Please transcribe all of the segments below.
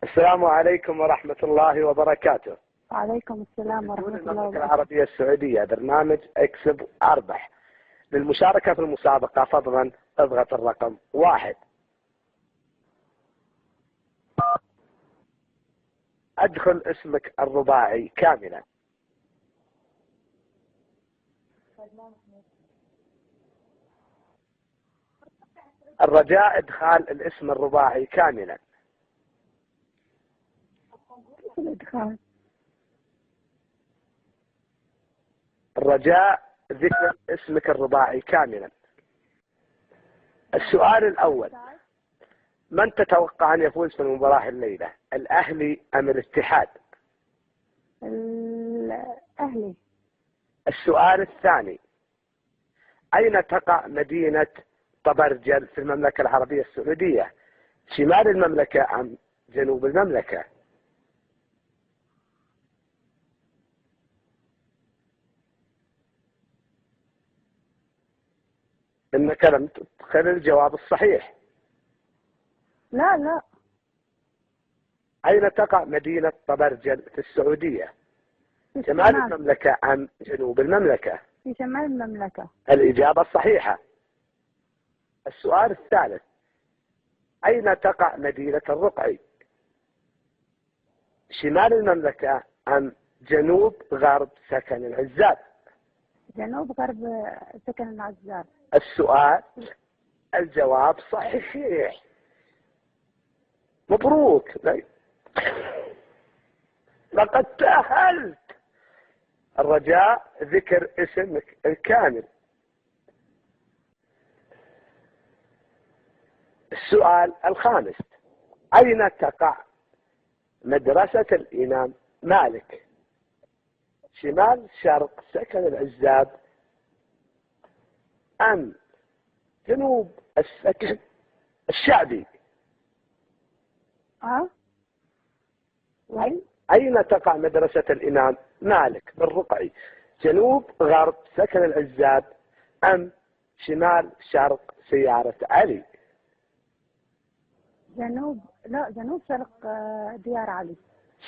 السلام عليكم ورحمة الله وبركاته. وعليكم السلام ورحمة الله المملكة وبركاته. العربية السعودية برنامج اكسب اربح. للمشاركة في المسابقة فضلا اضغط الرقم 1. ادخل اسمك الرباعي كاملا. الرجاء ادخال الاسم الرباعي كاملا. الإدخال. الرجاء ذكر اسمك الرباعي كاملا. السؤال الأول: من تتوقع أن يفوز في المباراة الليلة، الأهلي أم الاتحاد؟ الأهلي. السؤال الثاني: أين تقع مدينة طبرجل في المملكة العربية السعودية، شمال المملكة أم جنوب المملكة؟ إنك لم تدخل الجواب الصحيح. لا. أين تقع مدينة طبرجل في السعودية، شمال المملكة أم جنوب المملكة؟ في شمال المملكة. الإجابة الصحيحة. السؤال الثالث: أين تقع مدينة الرقعي، شمال المملكة أم جنوب غرب سكن العزاب؟ جنوب غرب سكن العزاب. السؤال الجواب صحيح. مبروك، لقد تأهلت. الرجاء ذكر اسمك الكامل. السؤال الخامس: أين تقع مدرسة الإمام مالك، شمال شرق سكن العزاب أم جنوب السكن الشعبي؟ وين؟ أين تقع مدرسة الإمام مالك بالرقعي، جنوب غرب سكن العزاب أم شمال شرق سيارة علي؟ جنوب شرق ديار علي.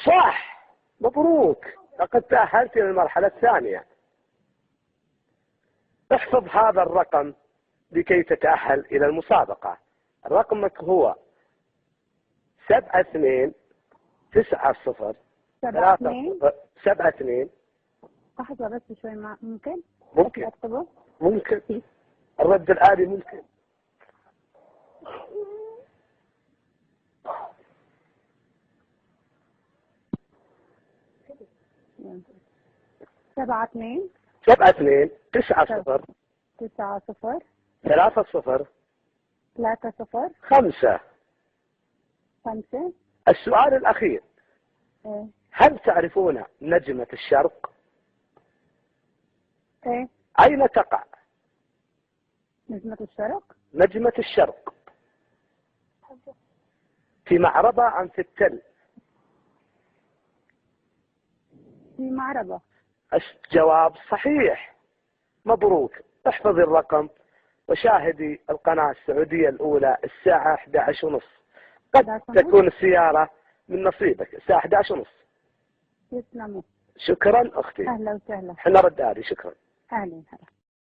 صح، مبروك، لقد تأهلت للمرحلة الثانية. احفظ هذا الرقم لكي تتأهل إلى المسابقة. رقمك هو 7290 72. لحظة بس شوي، ممكن أكتبه؟ ممكن. الرد الآلي ممكن. 72 90 90 30 5. 5. السؤال الأخير: هل تعرفون نجمة الشرق؟ أين تقع نجمة الشرق؟ نجمة الشرق؟ في معربة أم في التل؟ في معربة. الجواب صحيح، مبروك. احفظي الرقم وشاهدي القناة السعودية الأولى الساعة 11:30. قد تكون السيارة من نصيبك الساعة 11:30. يسلموا. شكرا أختي. أهلا وسهلا. احنا رد آلي. شكرا. أهلا.